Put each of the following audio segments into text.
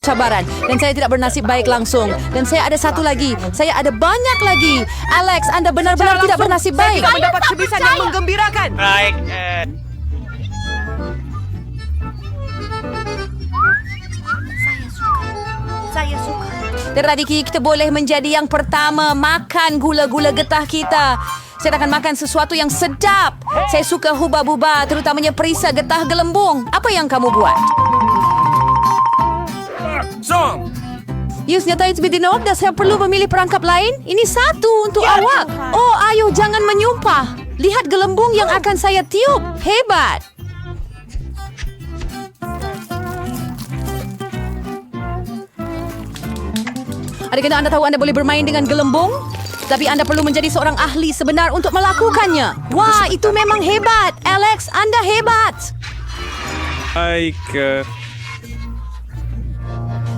cabaran dan saya tidak bernasib baik langsung. Dan saya ada satu lagi. Saya ada banyak lagi. Alex, Anda benar-benar tidak bernasib baik. Tidak mendapat kebisan yang menggembirakan. Baik, Saya suka. Dan Radiki, kita boleh menjadi yang pertama makan gula-gula getah kita. Saya akan makan sesuatu yang sedap. Saya suka huba-buba, terutamanya perisa getah gelembung. Apa yang kamu buat? Song. Yus, nyata itu binok dan saya perlu memilih perangkap lain. Ini satu untuk awak. Oh, ayo jangan menyumpah. Lihat gelembung yang akan saya tiup. Hebat. Adakah Anda tahu Anda boleh bermain dengan gelembung? Tapi Anda perlu menjadi seorang ahli sebenar untuk melakukannya. Wah, itu memang hebat. Alex, Anda hebat. Baik,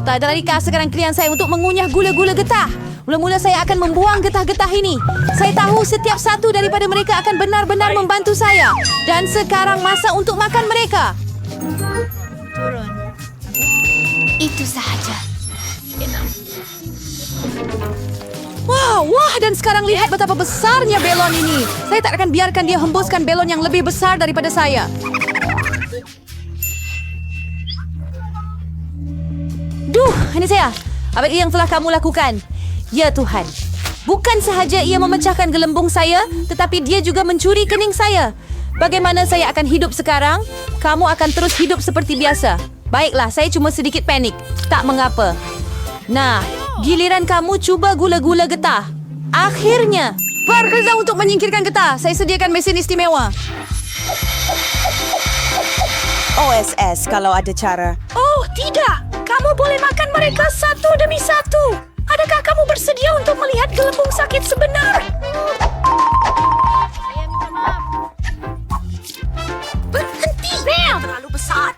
Tak ada lagi sekarang klien saya untuk mengunyah gula-gula getah. Mula-mula saya akan membuang getah-getah ini. Saya tahu setiap satu daripada mereka akan benar-benar membantu saya. Dan sekarang masa untuk makan mereka. Turun. Itu sahaja. Wah, dan sekarang lihat betapa besarnya belon ini. Saya tak akan biarkan dia hembuskan belon yang lebih besar daripada saya. Duh, ini saya. Apa yang telah kamu lakukan? Ya Tuhan. Bukan sahaja ia memecahkan gelembung saya, tetapi dia juga mencuri kening saya. Bagaimana saya akan hidup sekarang? Kamu akan terus hidup seperti biasa. Baiklah, saya cuma sedikit panik. Tak mengapa. Nah, giliran kamu cuba gula-gula getah. Akhirnya, berkerja untuk menyingkirkan getah. Saya sediakan mesin istimewa. OSS kalau ada cara. Oh, tidak. Kamu boleh makan mereka satu demi satu. Adakah kamu bersedia untuk melihat gelembung sakit sebenar? Saya minta maaf. Berhenti! Terlalu besar.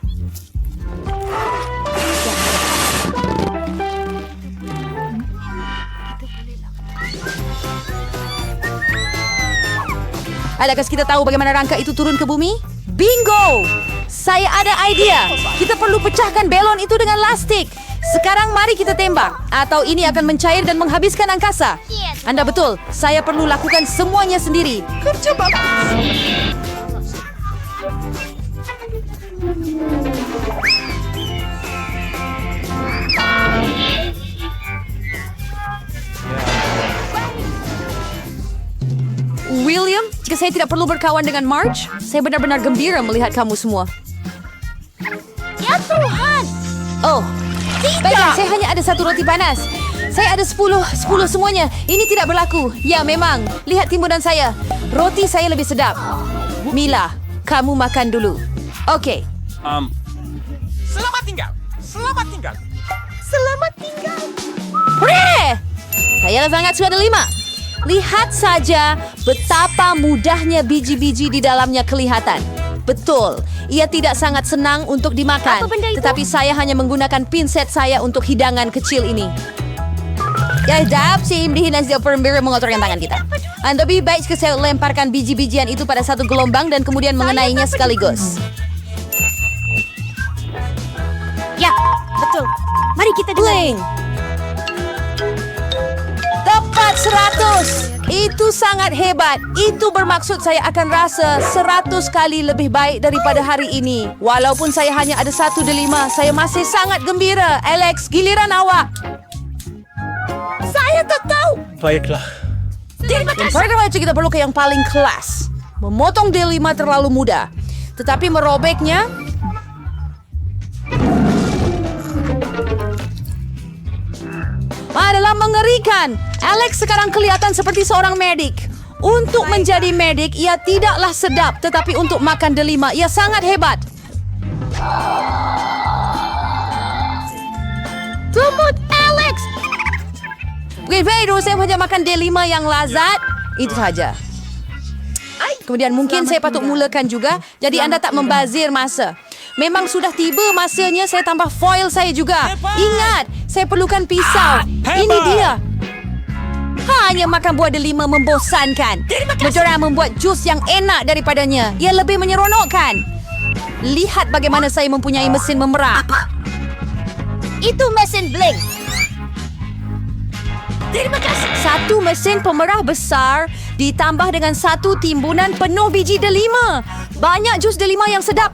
Adakah kita tahu bagaimana rangka itu turun ke bumi? Bingo! Saya ada idea. Kita perlu pecahkan belon itu dengan lastik. Sekarang mari kita tembak. Atau ini akan mencair dan menghabiskan angkasa. Anda betul. Saya perlu lakukan semuanya sendiri. Kerja bagus. William, jika saya tidak perlu berkawan dengan Marge, saya benar-benar gembira melihat kamu semua. Ya Tuhan. Oh, baiklah, saya hanya ada satu roti panas. Saya ada 10 semuanya. Ini tidak berlaku. Ya, memang. Lihat timbunan saya. Roti saya lebih sedap. Mila, kamu makan dulu. Okey. Selamat tinggal. Selamat tinggal. Selamat tinggal. Hore! Saya sangat sudah ada 5. Lihat saja betapa mudahnya biji-biji di dalamnya kelihatan. Betul, ia tidak sangat senang untuk dimakan. Apa benda itu? Tetapi saya hanya menggunakan pinset saya untuk hidangan kecil ini. Ya, dap si imdihin dan perembira mengotorkan tangan kita. Anda lebih baik jika saya lemparkan biji-bijian itu pada satu gelombang dan kemudian mengenainya sekaligus. Ya, betul. Mari kita Bling! Tepat 100! Itu sangat hebat. Itu bermaksud saya akan rasa 100 kali lebih baik daripada hari ini. Walaupun saya hanya ada 1/5, saya masih sangat gembira. Alex, giliran awak. Saya tak tahu. Baiklah. Yang pertama kita perlu ke yang paling kelas. Memotong D5 terlalu mudah. Tetapi merobeknya... adalah mengerikan. Alex sekarang kelihatan seperti seorang medik. Untuk menjadi medik, ia tidaklah sedap. Tetapi untuk makan D5, ia sangat hebat. Tumut Alex! Baik, saya hanya makan D5 yang lazat. Itu saja. Kemudian mungkin saya patut mulakan juga. Jadi Anda tak membazir masa. Memang sudah tiba masanya saya tambah foil saya juga. Ingat, saya perlukan pisau. Ini dia. Hanya makan buah D5 membosankan. Medora membuat jus yang enak daripadanya. Ia lebih menyeronokkan. Lihat bagaimana saya mempunyai mesin memerah. Itu mesin blink. Terima kasih. Satu mesin pemerah besar ditambah dengan satu timbunan penuh biji delima. Banyak jus delima yang sedap.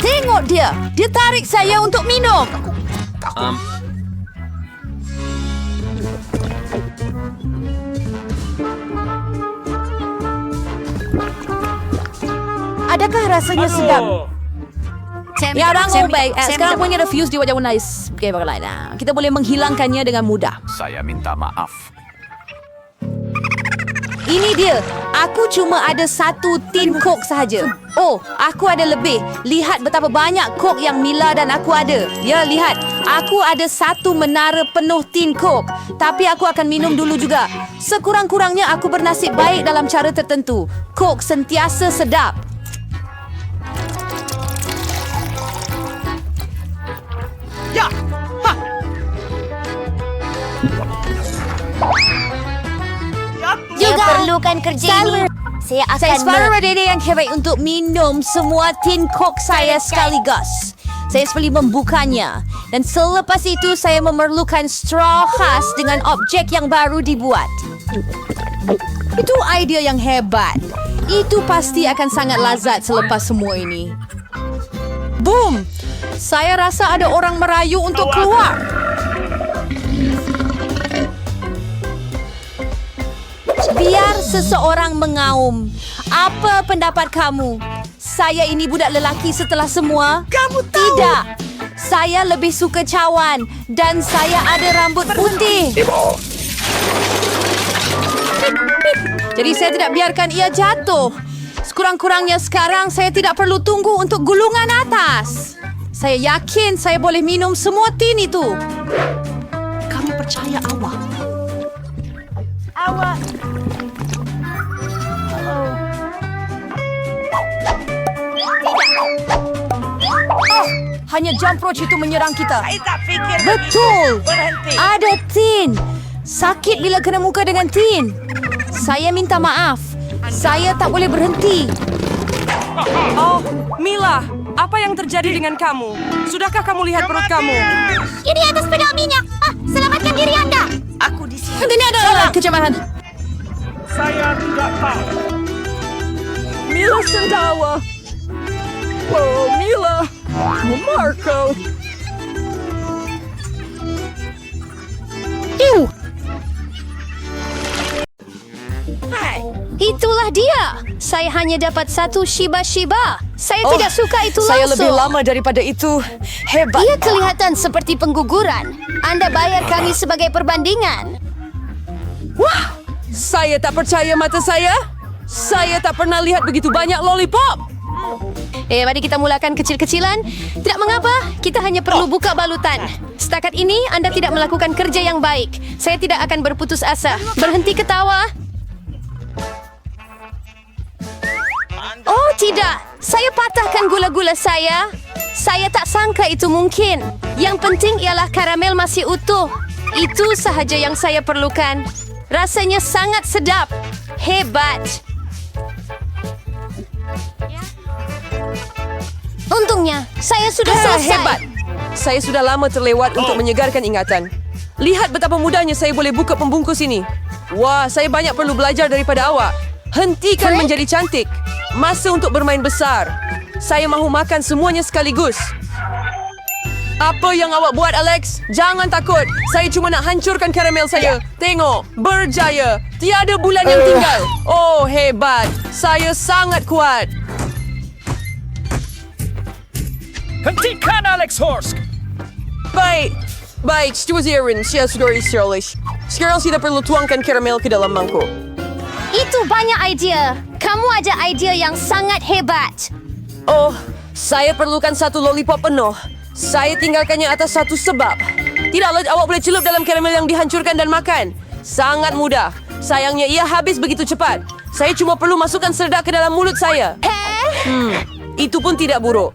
Tengok dia. Dia tarik saya untuk minum. Adakah rasanya sedap? Ya, bangun baik. Sekarang punya refuse di wajah nice. Okay, bagaimana lain. Kita boleh menghilangkannya dengan mudah. Saya minta maaf. Ini dia. Aku cuma ada satu tin Coke sahaja. Oh, aku ada lebih. Lihat betapa banyak Coke yang Mila dan aku ada. Ya, lihat. Aku ada satu menara penuh tin Coke. Tapi aku akan minum dulu juga. Sekurang-kurangnya aku bernasib baik dalam cara tertentu. Coke sentiasa sedap. Ya! Ha! Juga perlukan kerja ini. Saya akan Saya separuh dede yang hebat untuk minum semua tin Coke saya sekaligus. Saya seperti membukanya. Dan selepas itu saya memerlukan straw khas dengan objek yang baru dibuat. Itu idea yang hebat. Itu pasti akan sangat lazat selepas semua ini. Boom! Saya rasa ada orang merayu untuk keluar. Biar seseorang mengaum. Apa pendapat kamu? Saya ini budak lelaki setelah semua? Kamu tahu. Tidak. Saya lebih suka cawan dan saya ada rambut putih. Jadi saya tidak biarkan ia jatuh. Sekurang-kurangnya sekarang saya tidak perlu tunggu untuk gulungan atas. Saya yakin saya boleh minum semua tin itu. Kami percaya awak. Awak. Oh, hanya jump roach itu menyerang kita. Saya tak fikir Betul. Berhenti. Ada tin. Sakit bila kena muka dengan tin. Saya minta maaf. Saya tak boleh berhenti. Oh, Mila, apa yang terjadi dengan kamu? Sudahkah kamu lihat perut kamu? Ini atas pedal minyak. Selamatkan diri Anda. Aku di sini. Ini adalah kecemasan. Saya tidak tahu. Mila sendawa. Oh, Mila. Marco. Itulah dia. Saya hanya dapat satu Shiba-Shiba. Saya tidak suka itu Saya langsung. lebih lama daripada itu. Hebat. Ia kelihatan seperti pengguguran. Anda bayar kami sebagai perbandingan. Wah, saya tak percaya mata saya. Saya tak pernah lihat begitu banyak lollipop. Mari kita mulakan kecil-kecilan. Tidak mengapa, kita hanya perlu buka balutan. Setakat ini, Anda tidak melakukan kerja yang baik. Saya tidak akan berputus asa. Berhenti ketawa. Oh, tidak. Saya patahkan gula-gula saya. Saya tak sangka itu mungkin. Yang penting ialah karamel masih utuh. Itu sahaja yang saya perlukan. Rasanya sangat sedap. Hebat. Untungnya, saya sudah selesai. Hebat. Saya sudah lama terlewat untuk menyegarkan ingatan. Lihat betapa mudahnya saya boleh buka pembungkus ini. Wah, saya banyak perlu belajar daripada awak. Hentikan menjadi cantik. Masa untuk bermain besar. Saya mahu makan semuanya sekaligus. Apa yang awak buat, Alex? Jangan takut. Saya cuma nak hancurkan karamel saya. Tengok, berjaya. Tiada bulan yang tinggal. Oh, hebat. Saya sangat kuat. Hentikan Alex Horsk! Baik. Baik, Stuzirin. Saya sudah istirahat. Sekarang kita perlu tuangkan karamel ke dalam mangkuk. Itu banyak idea. Kamu ada idea yang sangat hebat. Oh, saya perlukan satu lollipop penuh. Saya tinggalkannya atas satu sebab. Tidaklah awak boleh celup dalam karamel yang dihancurkan dan makan. Sangat mudah. Sayangnya ia habis begitu cepat. Saya cuma perlu masukkan sedak ke dalam mulut saya. Itu pun tidak buruk.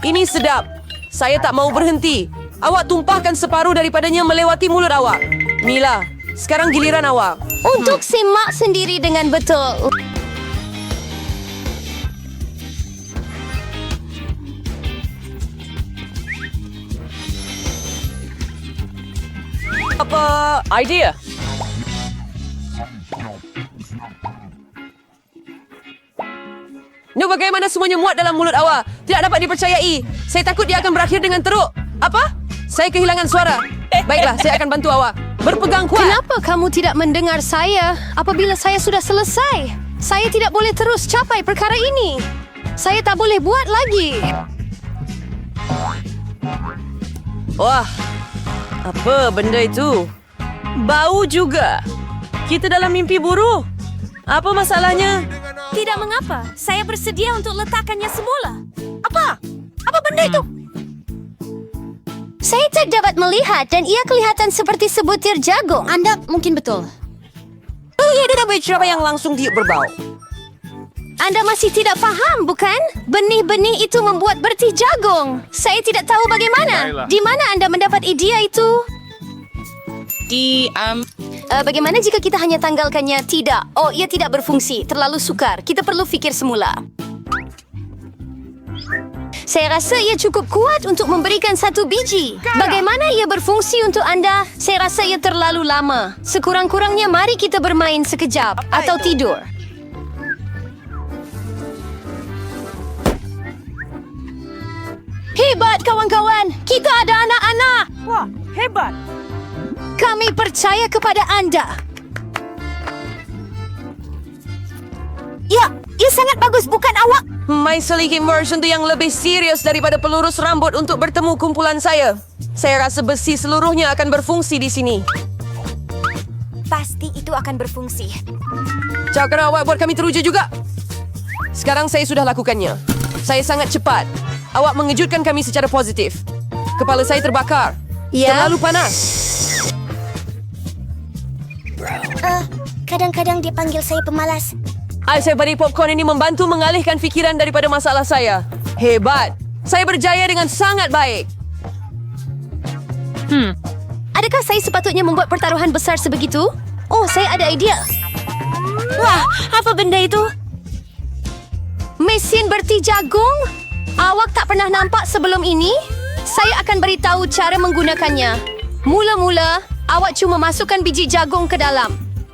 Ini sedap. Saya tak mau berhenti. Awak tumpahkan separuh daripadanya melewati mulut awak. Mila, sekarang giliran awak. Untuk simak sendiri dengan betul. Apa idea? No, bagaimana semuanya muat dalam mulut awak? Tidak dapat dipercayai. Saya takut dia akan berakhir dengan teruk. Apa? Saya kehilangan suara. Baiklah, saya akan bantu awak. Berpegang kuat. Kenapa kamu tidak mendengar saya apabila saya sudah selesai? Saya tidak boleh terus capai perkara ini. Saya tak boleh buat lagi. Wah, apa benda itu? Bau juga. Kita dalam mimpi buruk. Apa masalahnya? Tidak mengapa. Saya bersedia untuk letakkannya semula. Apa? Apa benda itu? Saya tak dapat melihat dan ia kelihatan seperti sebutir jagung. Anda mungkin betul. Oh, ia tidak bercerita yang langsung tiup berbau. Anda masih tidak paham, bukan? Benih-benih itu membuat bertih jagung. Saya tidak tahu bagaimana. Baiklah. Di mana Anda mendapat ide itu? Bagaimana jika kita hanya tanggalkannya? Tidak. Oh, ia tidak berfungsi. Terlalu sukar. Kita perlu fikir semula. Saya rasa ia cukup kuat untuk memberikan satu biji. Bagaimana ia berfungsi untuk Anda? Saya rasa ia terlalu lama. Sekurang-kurangnya mari kita bermain sekejap atau tidur. Hebat kawan-kawan. Kita ada anak-anak. Wah, hebat. Kami percaya kepada Anda. Ya, ia sangat bagus, bukan awak? My Silicon version itu yang lebih serius daripada pelurus rambut untuk bertemu kumpulan saya. Saya rasa besi seluruhnya akan berfungsi di sini. Pasti itu akan berfungsi. Cakap awak buat kami teruja juga. Sekarang saya sudah lakukannya. Saya sangat cepat. Awak mengejutkan kami secara positif. Kepala saya terbakar. Ya. Terlalu panas. Kadang-kadang dia panggil saya pemalas. Saya beri popcorn ini membantu mengalihkan fikiran daripada masalah saya. Hebat. Saya berjaya dengan sangat baik. Adakah saya sepatutnya membuat pertaruhan besar sebegitu? Oh, saya ada idea. Wah, apa benda itu? Mesin bertih jagung? Awak tak pernah nampak sebelum ini? Saya akan beritahu cara menggunakannya. Mula-mula, awak cuma masukkan biji jagung ke dalam.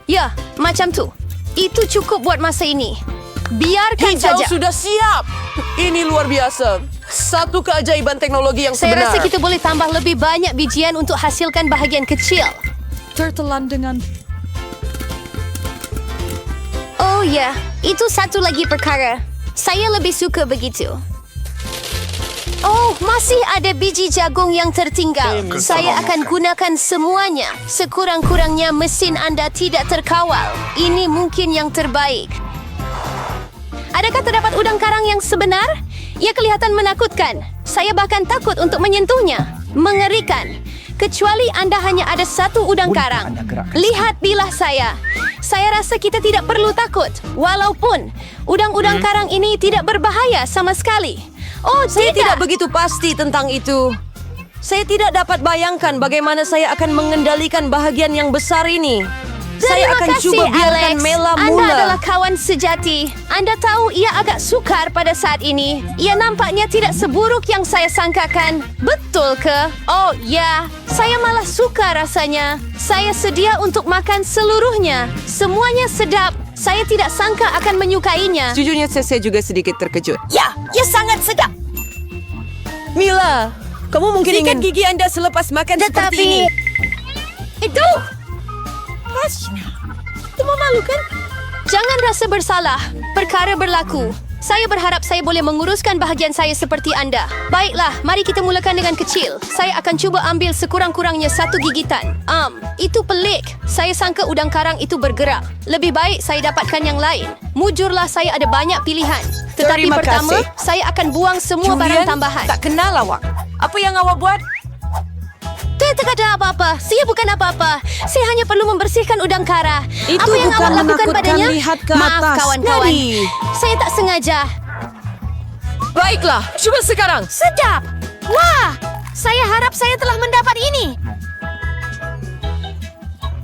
Ya, macam tu. Itu cukup buat masa ini. Biarkan Hijau saja. sudah siap. Ini luar biasa. Satu keajaiban teknologi yang Saya sebenar. rasa kita boleh tambah lebih banyak bijian untuk hasilkan bahagian kecil. Tertelan dengan... Oh ya, itu satu lagi perkara. Saya lebih suka begitu. Oh, masih ada biji jagung yang tertinggal. Saya akan gunakan semuanya. Sekurang-kurangnya mesin Anda tidak terkawal. Ini mungkin yang terbaik. Adakah terdapat udang karang yang sebenar? Ia kelihatan menakutkan. Saya bahkan takut untuk menyentuhnya. Mengerikan. Kecuali Anda hanya ada satu udang karang. Lihat bilah saya. Saya rasa kita tidak perlu takut. Walaupun udang-udang karang ini tidak berbahaya sama sekali. Oh, Saya tidak begitu pasti tentang itu. Saya tidak dapat bayangkan bagaimana saya akan mengendalikan bahagian yang besar ini. Saya Terima akan kasih, cuba biarkan Alex. Mela Anda mula. adalah kawan sejati. Anda tahu ia agak sukar pada saat ini. Ia nampaknya tidak seburuk yang saya sangkakan. Betul ke? Oh, ya. Saya malah suka rasanya. Saya sedia untuk makan seluruhnya. Semuanya sedap. Saya tidak sangka akan menyukainya. Jujurnya saya juga sedikit terkejut. Ya, ia sangat sedap. Mila, kamu mungkin Sikat ingin gigi Anda selepas makan seperti ini. Itu memalukan. Jangan rasa bersalah. Perkara berlaku. Saya berharap saya boleh menguruskan bahagian saya seperti Anda. Baiklah, mari kita mulakan dengan kecil. Saya akan cuba ambil sekurang-kurangnya satu gigitan. Itu pelik. Saya sangka udang karang itu bergerak. Lebih baik saya dapatkan yang lain. Mujurlah saya ada banyak pilihan. Tetapi Terima pertama, kasih. saya akan buang semua barang tambahan. Tak kenal awak. Apa yang awak buat? Tak ada apa-apa. Saya bukan apa-apa. Saya hanya perlu membersihkan udang kara. Itu apa yang bukan awak lakukan menakutkan, padanya? lihat ke Maaf, atas. kawan-kawan. Nari. Saya tak sengaja. Baiklah, cuba sekarang. Sedap. Wah, saya harap saya telah mendapat ini.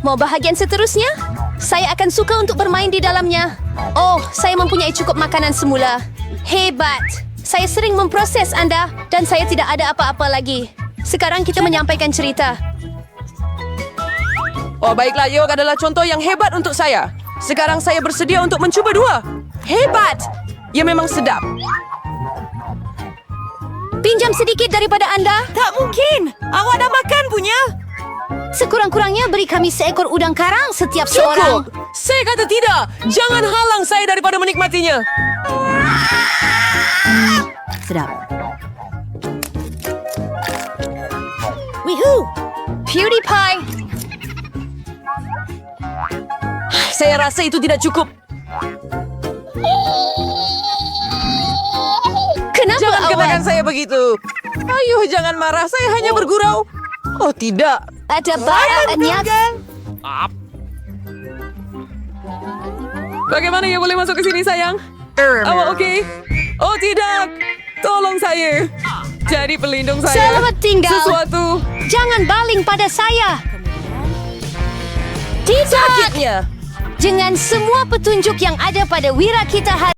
Mau bahagian seterusnya? Saya akan suka untuk bermain di dalamnya. Oh, saya mempunyai cukup makanan semula. Hebat. Saya sering memproses Anda dan saya tidak ada apa-apa lagi. Sekarang kita menyampaikan cerita. Oh, baiklah, Yok adalah contoh yang hebat untuk saya. Sekarang saya bersedia untuk mencuba 2. Hebat! Ya memang sedap. Pinjam sedikit daripada Anda. Tak mungkin. Awak dah makan punya. Sekurang-kurangnya beri kami seekor udang karang setiap seorang. Cukup! Saya kata tidak. Jangan halang saya daripada menikmatinya. Sedap. Wihoo! PewDiePie. Saya rasa itu tidak cukup. Kenapa Jangan katakan Awan? saya begitu. Ayo, jangan marah. Saya hanya bergurau. Oh, tidak. Ada banyak. Bagaimana ya boleh masuk ke sini, sayang? Awak oke? Oh, tidak. Tolong saya. Jadi pelindung saya. Selamat tinggal. Sesuatu. Jangan baling pada saya. Tidak. Sakitnya. Dengan semua petunjuk yang ada pada wira kita hari